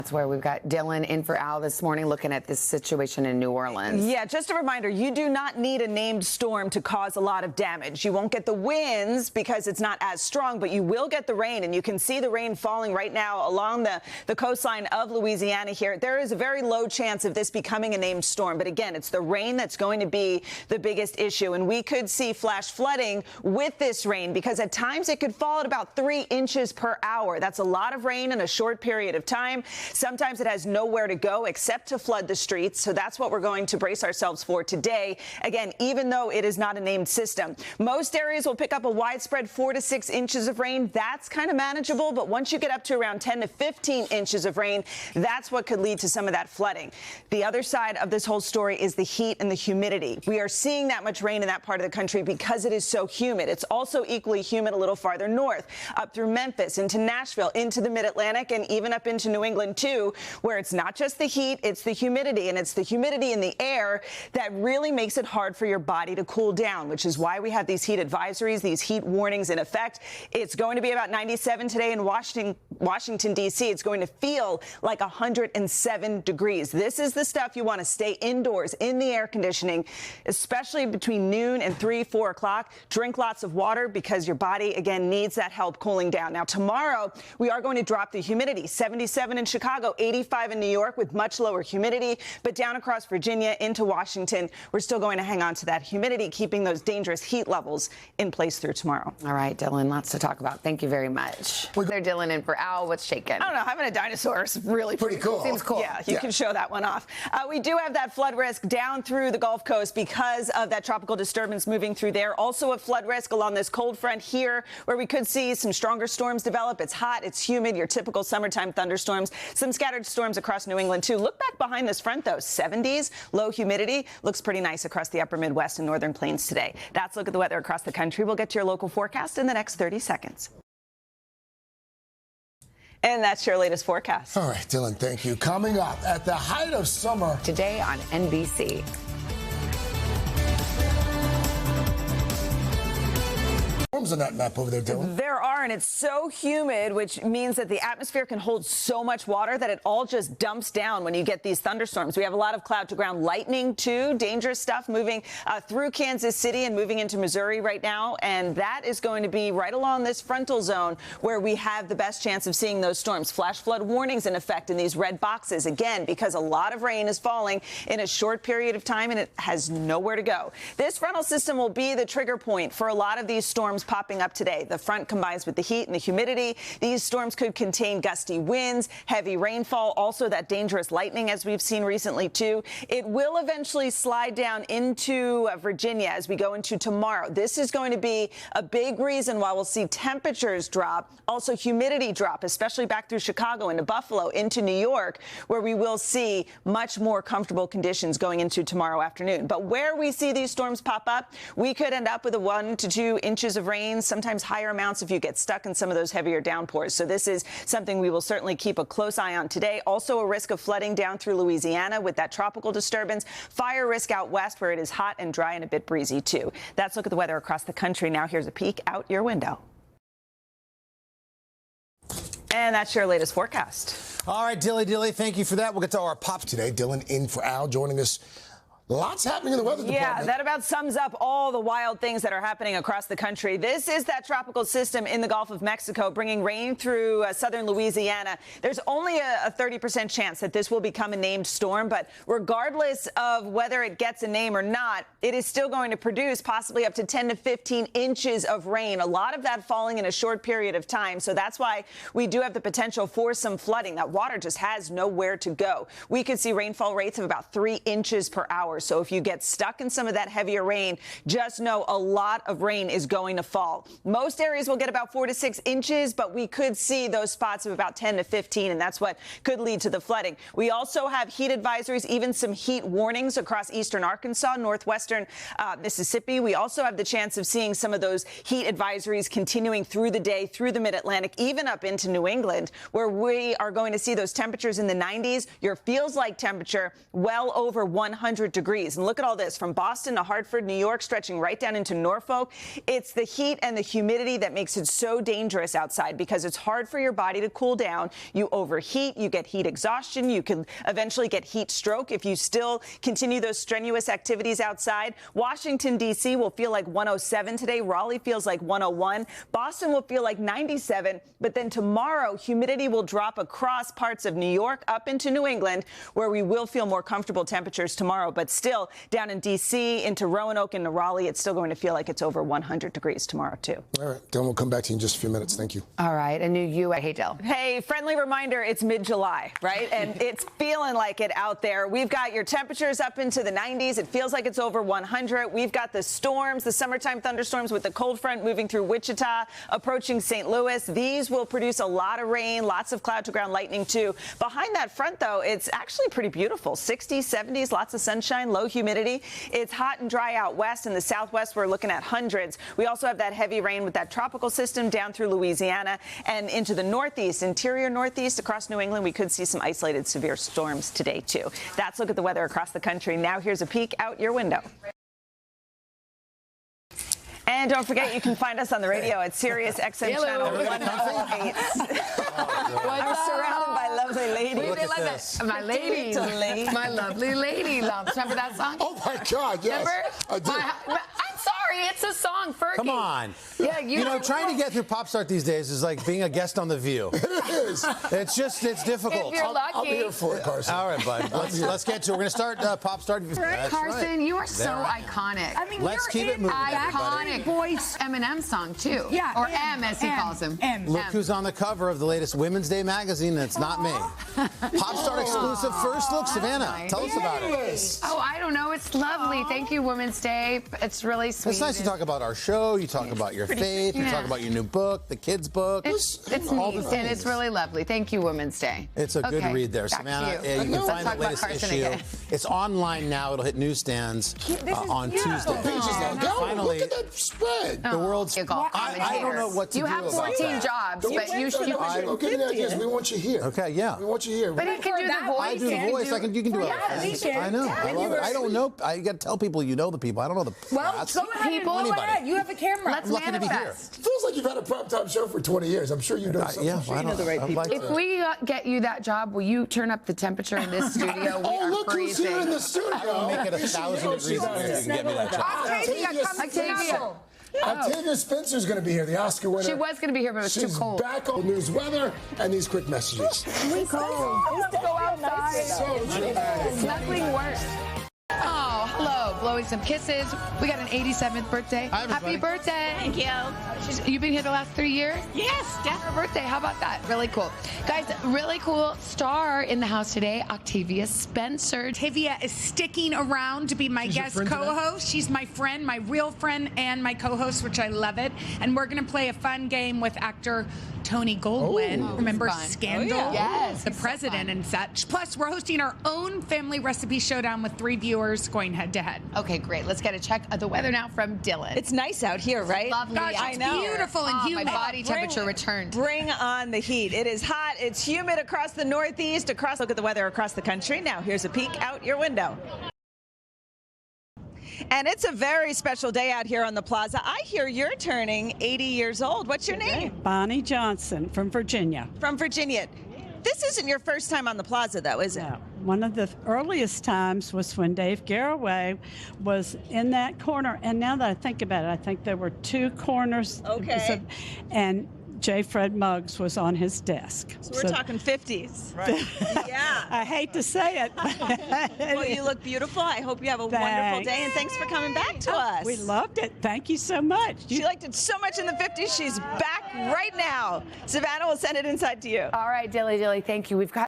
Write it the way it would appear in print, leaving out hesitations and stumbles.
That's where we've got Dylan in for Al this morning looking at this situation in New Orleans. Yeah, just a reminder, you do not need a named storm to cause a lot of damage. You won't get the winds because it's not as strong, but you will get the rain, and you can see the rain falling right now along the coastline of Louisiana here. There is a very low chance of this becoming a named storm, but again, it's the rain that's going to be the biggest issue, and we could see flash flooding with this rain because at times it could fall at about 3 inches per hour. That's a lot of rain in a short period of time. Sometimes it has nowhere to go except to flood the streets, so that's what we're going to brace ourselves for today. Again, even though it is not a named system, most areas will pick up a widespread 4 to 6 inches of rain. That's kind of manageable, but once you get up to around 10 to 15 inches of rain, that's what could lead to some of that flooding. The other side of this whole story is the heat and the humidity. We are seeing that much rain in that part of the country because it is so humid. It's also equally humid a little farther north, up through Memphis, into Nashville, into the mid-Atlantic, and even up into New England, too, where it's not just the heat, it's the humidity, and it's the humidity in the air that really makes it hard for your body to cool down, which is why we have these heat advisories, these heat warnings in effect. It's going to be about 97 today in Washington, D.C. It's going to feel like 107 degrees. This is the stuff you want to stay indoors in the air conditioning, especially between noon and 3, 4 o'clock. Drink lots of water because your body, again, needs that help cooling down. Now, tomorrow, we are going to drop the humidity. 77 in Chicago, 85 in New York with much lower humidity, but down across Virginia into Washington, we're still going to hang on to that humidity, keeping those dangerous heat levels in place through tomorrow. All right, Dylan, lots to talk about. Thank you very much. They're Dylan in for Al. What's shaking? I don't know. Having a dinosaur is really pretty cool. Seems cool. Yeah, you can show that one off. We do have that flood risk down through the Gulf Coast because of that tropical disturbance moving through there. Also a flood risk along this cold front here where we could see some stronger storms develop. It's hot, it's humid, your typical summertime thunderstorms. Some scattered storms across New England, too. Look back behind this front, though. 70s, low humidity. Looks pretty nice across the upper Midwest and northern plains today. That's a look at the weather across the country. We'll get to your local forecast in the next 30 seconds. And that's your latest forecast. All right, Dylan, thank you. Coming up, at the height of summer. Today on NBC. Storms on that map over there, Dylan. There are, and it's so humid, which means that the atmosphere can hold so much water that it all just dumps down when you get these thunderstorms. We have a lot of cloud-to-ground lightning, too, dangerous stuff moving through Kansas City and moving into Missouri right now, and that is going to be right along this frontal zone where we have the best chance of seeing those storms. Flash flood warnings in effect in these red boxes, again, because a lot of rain is falling in a short period of time, and it has nowhere to go. This frontal system will be the trigger point for a lot of these storms popping up today. The front combines with the heat and the humidity. These storms could contain gusty winds, heavy rainfall, also that dangerous lightning as we've seen recently, too. It will eventually slide down into Virginia as we go into tomorrow. This is going to be a big reason why we'll see temperatures drop, also humidity drop, especially back through Chicago into Buffalo, into New York, where we will see much more comfortable conditions going into tomorrow afternoon. But where we see these storms pop up, we could end up with a 1 to 2 inches of rain, sometimes higher amounts if you get stuck in some of those heavier downpours. So this is something we will certainly keep a close eye on today. Also a risk of flooding down through Louisiana with that tropical disturbance. Fire risk out west where it is hot and dry and a bit breezy, too. That's a look at the weather across the country. Now here's a peek out your window. And that's your latest forecast. All right, Dilly, thank you for that. We'll get to our pops today. Dylan in for Al, joining us. Lots happening in the weather department. Yeah, that about sums up all the wild things that are happening across the country. This is that tropical system in the Gulf of Mexico bringing rain through southern Louisiana. There's only a 30% chance that this will become a named storm, but regardless of whether it gets a name or not, it is still going to produce possibly up to 10 to 15 inches of rain, a lot of that falling in a short period of time. So that's why we do have the potential for some flooding. That water just has nowhere to go. We could see rainfall rates of about 3 inches per hour. So if you get stuck in some of that heavier rain, just know a lot of rain is going to fall. Most areas will get about 4 to 6 inches, but we could see those spots of about 10 to 15, and that's what could lead to the flooding. We also have heat advisories, even some heat warnings across eastern Arkansas, northwestern Mississippi. We also have the chance of seeing some of those heat advisories continuing through the day, through the mid-Atlantic, even up into New England, where we are going to see those temperatures in the 90s. Your feels like temperature well over 100 degrees. degrees. And look at all this, from Boston to Hartford, New York, stretching right down into Norfolk. It's the heat and the humidity that makes it so dangerous outside because it's hard for your body to cool down. You overheat, you get heat exhaustion, you can eventually get heat stroke if you still continue those strenuous activities outside. Washington, D.C. will feel like 107 today. Raleigh feels like 101. Boston will feel like 97. But then tomorrow, humidity will drop across parts of New York up into New England, where we will feel more comfortable temperatures tomorrow. But still, down in D.C., into Roanoke and to Raleigh, it's still going to feel like it's over 100 degrees tomorrow, too. All right, Dylan, we'll come back to you in just a few minutes. Thank you. All right, a new you. Hey, Jill. Hey, friendly reminder, it's mid-July, right? And it's feeling like it out there. We've got your temperatures up into the 90s. It feels like it's over 100. We've got the storms, the summertime thunderstorms with the cold front moving through Wichita, approaching St. Louis. These will produce a lot of rain, lots of cloud-to-ground lightning, too. Behind that front, though, it's actually pretty beautiful. 60s, 70s, lots of sunshine, low humidity. It's hot and dry out west. In the southwest, we're looking at hundreds. We also have that heavy rain with that tropical system down through Louisiana and into the northeast, interior northeast, across New England. We could see some isolated severe storms today, too. That's a look at the weather across the country. Now here's a peek out your window. And don't forget, you can find us on the radio at Sirius XM channel 108. I'm surrounded by lovely ladies. Look at this. My lady. My lovely lady loves. Remember that song? Oh, my God, yes. Remember? I do. I'm sorry, it's a song, Fergie. Come on. Yeah, you know, trying to get through Pop Start these days is like being a guest on The View. It is. It's difficult. If you're lucky. I'll be here for it, Carson. All right, bud. Let's get to it. We're going to start Pop Start. Carson, you are so iconic. I mean, Let's keep it moving. Iconic voice. Eminem song, too. Yeah. Or M, as he calls him. Look who's on the cover of the latest Women's Day magazine, and it's not me. Pop Start exclusive first look. Savannah, nice. tell us about it. Oh, I don't know. It's lovely. Thank you, Women's Day. It's really sweet. It's nice to talk about our show. You talk about your faith. You talk about your new book, the kids' book. It's all neat, the and it's really lovely. Thank you, Women's Day. It's a good read there, back to Savannah. you. You can find the Let's talk about latest Carson issue. again. It's online now. It'll hit newsstands on Tuesday. Finally, look at that spread. the world's. I don't know what to you do have about 14 that. jobs, but you should. Okay, ideas. We want you here. Okay, yeah. We want you here. But he can do the voice. I do the voice. You can do it. I know. I love it. I don't know. I got to tell people you know the people. I don't know the plots. Go ahead. Go ahead. You have a camera. Let's lucky to be here. manifest. Feels like you've had a primetime show for 20 years. I'm sure you know something. Yeah, I know the right people. If we get you that job, will you turn up the temperature in this studio? We Oh, are look who's here in freezing. the studio. I'll make it 1,000 degrees in here. You can get me that job. Octavia. Octavia Spencer's going to be here, the Oscar winner. She was going to be here, but it was too cold. She's back on news weather and these quick messages. Let's go outside. So dramatic. Nothing worse. Oh, hello. Blowing some kisses. We got an 87th birthday. Hi, Happy birthday. Thank you. You've been here the last 3 years? Yes, definitely. Her birthday. How about that? Really cool. Guys, really cool star in the house today, Octavia Spencer. Octavia is sticking around to be my guest co-host. She's my friend, my real friend, and my co-host, which I love it. And we're going to play a fun game with actor Tony Goldwyn. Remember fun. Scandal? Oh, yeah. Yes, The president and such. Plus, we're hosting our own family recipe showdown with 3 viewers going head-to-head. Okay, great. Let's get a check of the weather now from Dylan. It's nice out here, right? lovely. Gosh, out it's there. beautiful and humid. My body temperature returned. Bring on the heat. It is hot. It's humid across the Northeast. Look at the weather across the country. Now, here's a peek out your window. And it's a very special day out here on the Plaza. I hear you're turning 80 years old. What's your name? Bonnie Johnson from Virginia. From Virginia. This isn't your first time on the Plaza, though, is it? Yeah. One of the earliest times was when Dave Garroway was in that corner. And now that I think about it, I think there were 2 corners. Okay. And J. Fred Muggs was on his desk. So we're talking 50s. Right. Yeah. I hate to say it. Well, you look beautiful. I hope you have a wonderful day, and thanks for coming back to us. We loved it. Thank you so much. She liked it so much in the 50s. She's back right now. Savannah will send it inside to you. All right, Dilly, thank you. We've got